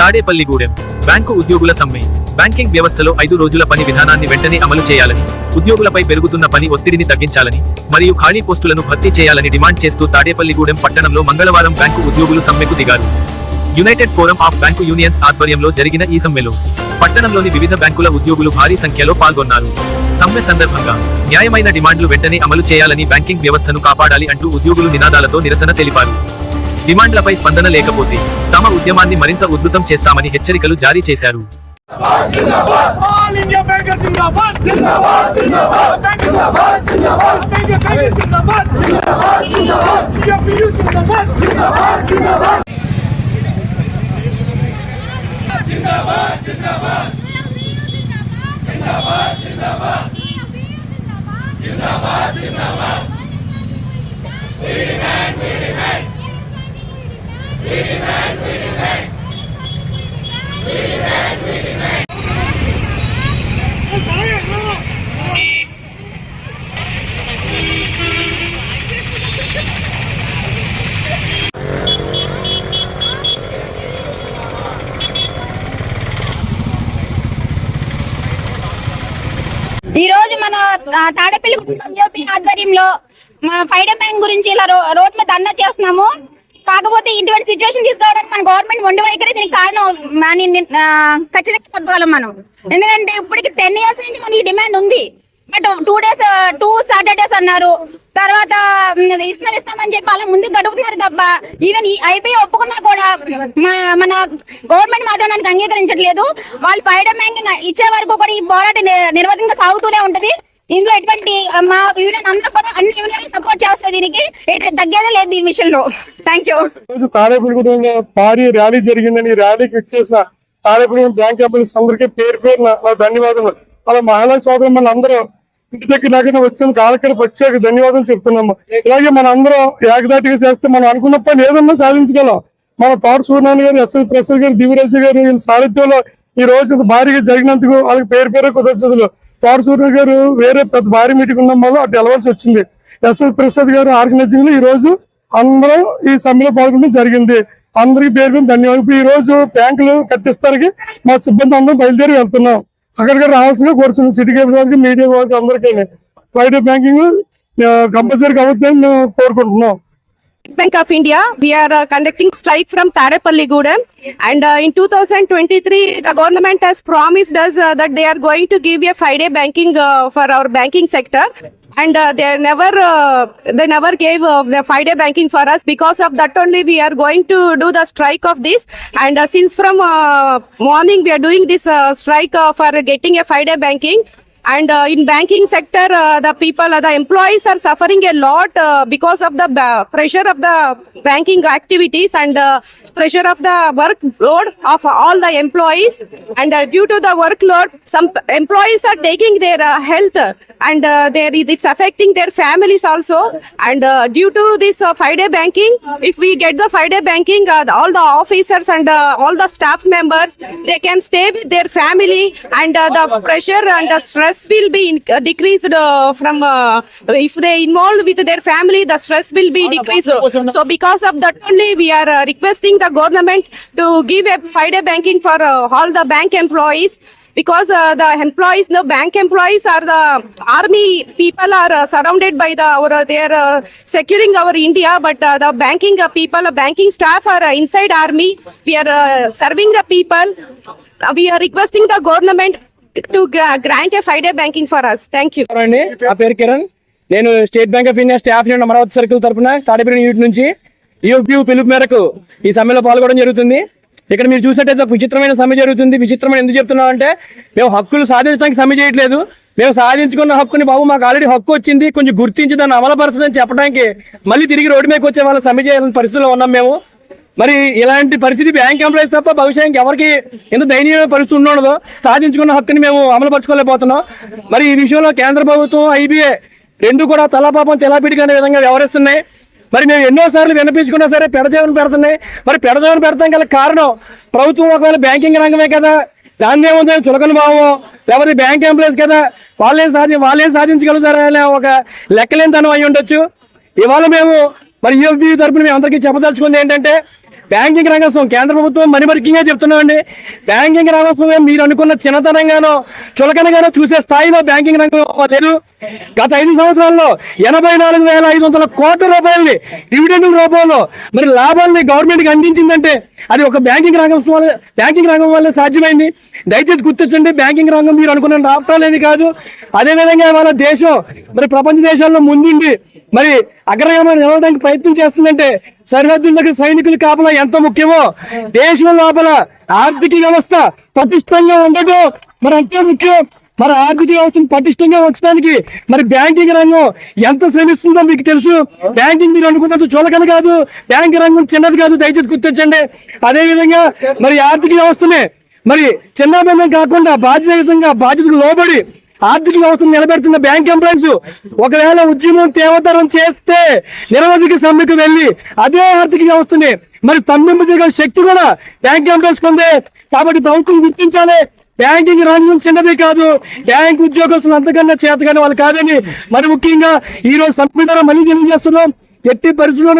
Tadepalligudem bank ఉద్యోగుల సమ్మె. Banking వ్యవస్థలో 5 రోజుల పని విధానాన్ని వెంటనే అమలు చేయాలని, ఉద్యోగులపై పెరుగుతున్న పని ఒత్తిడిని తగ్గించాలని మరియు ఖాళీ పోస్టులను భర్తీ చేయాలని డిమాండ్ చేస్తూ తాడేపల్లిగూడెం పట్టణంలో మంగళవారం బ్యాంకు ఉద్యోగులు సమ్మెకు దిగారు. United forum of bank unions ఆధ్వర్యంలో జరిగిన ఈ సమ్మెలో పట్టణంలోని వివిధ బ్యాంకుల ఉద్యోగులు భారీ సంఖ్యలో పాల్గొన్నారు. సమ్మె సందర్భంగా న్యాయమైన డిమాండ్లు వెంటనే అమలు చేయాలని, బ్యాంకింగ్ వ్యవస్థను కాపాడాలి అంటూ ఉద్యోగులు నినాదాలతో నిరసన తెలిపారు. డిమాండ్లపై స్పందన లేకపోతే తమ ఉద్యమాన్ని మరింత ఉధృతం చేస్తామని హెచ్చరికలు జారీ చేశారు. ఈ రోజు మన తాడేపల్లి ఆధ్వర్యంలో ఫైడర్ బ్యాంక్ గురించి ఇలా రోడ్ మీద ధర్నా చేస్తున్నాము. కాకపోతే ఇటువంటి సిచ్యువేషన్ తీసుకురావడానికి మన గవర్నమెంట్ మొండి వైఖరి దీనికి కారణం ఖచ్చితంగా చెప్పగలం మనం. ఎందుకంటే ఇప్పటికి 10 years నుంచి మనకి డిమాండ్ ఉంది. బట్ 2 Saturdays అన్నారు, తర్వాత ఇస్తామని చెప్పి అలా ముందుకు గడుపుతున్నారు తప్ప ఈవెన్ ఐపీఐ ఒప్పుకున్నా కూడా మన గవర్నమెంట్ మాత్రం దానికి అంగీకరించట్లేదు. వాళ్ళు ఫైడర్ బ్యాంక్ ఇచ్చే వరకు కూడా ఈ పోరాటం నిరవధికంగా సాగుతూనే ఉంటది. ఇందులో ఎటువంటి మా యూనియన్ అందరూ కూడా అన్ని యూనియన్ సపోర్ట్ చేస్తాయి, దీనికి తగ్గేదే లేదు దీని విషయంలో. Thank you. తాడేపల్లిగూడెంలో భారీ ర్యాలీ జరిగిందని, ర్యాలీకి ఇచ్చేసిన తాడేపల్లిగూడెం బ్యాంక్ ఎంప్లాయీస్ అందరికీ పేరు పేరున ధన్యవాదాలు. అలా మహిళా సోదరు మన అందరూ ఇంటి దగ్గర నాకైనా వచ్చినందుకు వాళ్ళకి ప్రత్యేక ధన్యవాదాలు చెప్తున్నాము. ఇలాగే మన అందరం ఏకదాటిగా చేస్తే మనం అనుకున్న పని ఏదన్నా సాధించగలం. మన తోట సూర్యనారాయణ గారు, ఎస్ఎస్ ప్రసాద్ గారు, దివ్యరాజు గారు వీళ్ళ సారథ్యంలో ఈ రోజు భారీగా జరిగినందుకు వాళ్ళకి పేరు కృతజ్ఞతలు. తోట సూర్య గారు వేరే పెద్ద భారీ మీటింగ్ ఉన్న వల్ల అటు వెళ్ళవలసి వచ్చింది. ఎస్ఎస్ ప్రసాద్ గారు ఆర్గనైజింగ్ లో ఈ రోజు అందరం ఈ సమ్మెలో పాల్గొనడం జరిగింది. అందరికీ పేరు ధన్యవాదాలు. ఇప్పుడు ఈ రోజు బ్యాంకులు కట్టిస్తానికి మా సిబ్బంది అందరం బయలుదేరి వెళ్తున్నాం. అక్కడికి రావాల్సిందిగా కోరుతున్నాం. సిటీ కేబుల్ వాళ్ళకి, మీడియా వాళ్ళకి అందరికీ ప్రైవేట్ బ్యాంకింగ్ కంపల్సరీ అవుతుందని మేము కోరుకుంటున్నాం. Bank of India, we are conducting strike from Tadepalligudem, and in 2023 the government has promised us that they are going to give a 5-day banking for our banking sector, and they never gave the 5-day banking for us. Because of that only we are going to do the strike of this, and since from morning we are doing this strike for getting a 5-day banking. And in banking sector, the employees are suffering a lot because of the pressure of the banking activities and pressure of the workload of all the employees. And due to the workload, some employees are taking their health, and it's affecting their families also. And due to this 5-day banking, if we get the 5-day banking, all the officers and all the staff members, they can stay with their family, and the pressure and the stress will be decreased from if they involved with their family, the stress will be decreased. So because of that only we are requesting the government to give a 5-day banking for all the bank employees. Because the employees, the bank employees are the army people, are surrounded by they are securing our India, but the banking people, banking staff are inside army. We are serving the people. We are requesting the government to grant a 5-day banking for us. Thank you. నా పేరు కిరణ్. నేను state bank of India staff union Amaravati circle తరఫున Tadepalli unit నుంచి ఈఎఫ్పియు పిలుపు మేరకు ఈ సమ్మెలో పాల్గొనడం జరుగుతుంది. ఇక్కడ మీరు చూసినట్టయితే ఒక విచిత్రమైన సమ్మె జరుగుతుంది. విచిత్రమైన ఎందుకు చెప్తున్నాం అంటే, మేము హక్కులు సాధించడానికి సమ్మె చేయట్లేదు. మేము సాధించుకున్న హక్కుని బాబు మాకు ఆల్రెడీ హక్కు వచ్చింది, కొంచెం గుర్తించి దాన్ని అమలుపరచదని చెప్పడానికి మళ్ళీ తిరిగి రోడ్డు మీదకి వచ్చే వాళ్ళు సమ్మె చేయాలని పరిస్థితిలో ఉన్నాం మేము. మరి ఇలాంటి పరిస్థితి బ్యాంక్ ఎంప్లాయీస్ తప్ప భవిష్యత్తు ఎవరికి ఎంత దయనీయమైన పరిస్థితి ఉండదో, సాధించుకున్న హక్కుని మేము అమలుపరచుకోలేకపోతున్నాం. మరి ఈ విషయంలో కేంద్ర ప్రభుత్వం, ఐబీఏ రెండు కూడా తలాపాపం తెలాపిడిగా అనే విధంగా వ్యవహరిస్తున్నాయి. మరి మేము ఎన్నోసార్లు వినిపించుకున్నా సరే పెడచేవని పెడుతున్నాయి. మరి పెడచేవని పెడతాం గల కారణం ప్రభుత్వం ఒకవేళ బ్యాంకింగ్ రంగమే కదా, దాన్ని ఏముందని చులకన భావం, లేకపోతే బ్యాంక్ ఎంప్లాయీస్ కదా వాళ్ళేం సాధించగలుగుతారనే ఒక లెక్కలేనితనం అయి ఉండొచ్చు. ఇవాళ మేము మరి యూఎఫ్బి తరపున మేము అందరికీ చెప్పదలుచుకుంది ఏంటంటే, బ్యాంకింగ్ రంగం కేంద్ర ప్రభుత్వం మరిమరికింగా చెప్తున్నామండి. బ్యాంకింగ్ రంగం మీరు అనుకున్న చిన్నతనంగానో చులకనగానో చూసే స్థాయిలో బ్యాంకింగ్ రంగం లేదు. గత 5 సంవత్సరాల్లో 84,500 కోట్ల రూపాయలని డివిడెండ్ రూపంలో మరి లాభాలని గవర్నమెంట్కి అందించిందంటే అది ఒక బ్యాంకింగ్ రంగం వల్ల సాధ్యమైంది. దయచేసి గుర్తించండి, బ్యాంకింగ్ రంగం మీరు అనుకున్న రాష్ట్రాలు ఏమి కాదు. అదేవిధంగా మన దేశం మరి ప్రపంచ దేశాల్లో ముందుండి మరి అగ్రగామం నిలవడానికి ప్రయత్నం చేస్తుందంటే సరిహద్దులకు సైనికులు కాపలా ఎంత ముఖ్యమో దేశం లోపల ఆర్థిక వ్యవస్థ పటిష్టంగా ఉండటం మరి అంతే ముఖ్యం. మరి ఆర్థిక వ్యవస్థను పటిష్టంగా ఉంచడానికి మరి బ్యాంకింగ్ రంగం ఎంత శ్రమిస్తుందో మీకు తెలుసు. బ్యాంకింగ్ మీరు అనుకున్నంత చులకన కాదు, బ్యాంకింగ్ రంగం చిన్నది కాదు, దయచేసి గుర్తించండి. అదేవిధంగా మరి ఆర్థిక వ్యవస్థనే మరి చిన్నబంధం కాకుండా బాధ్యతకు లోబడి ఆర్థిక వ్యవస్థను నిలబెడుతున్న బ్యాంక్ ఎంప్లాయీస్ ఒకవేళ ఉద్యమం తీవ్రతరం చేస్తే నిరవధిక సమ్మెకు వెళ్ళి అదే ఆర్థిక వ్యవస్థని మరి స్తంభింపజేయగల శక్తి కూడా బ్యాంక్ ఎంప్లాయీస్ ఉంది. కాబట్టి ప్రభుత్వం గుర్తించాలి, బ్యాంకింగ్ రంగం చిన్నది కాదు, బ్యాంక్ ఉద్యోగస్తులు అంతకన్నా చేతగాని వాళ్ళు కాదని మరి ముఖ్యంగా ఈ రోజు సమ్మె ద్వారా మళ్ళీ తెలియజేస్తున్నాం. ఎట్టి పరిస్థితుల్లో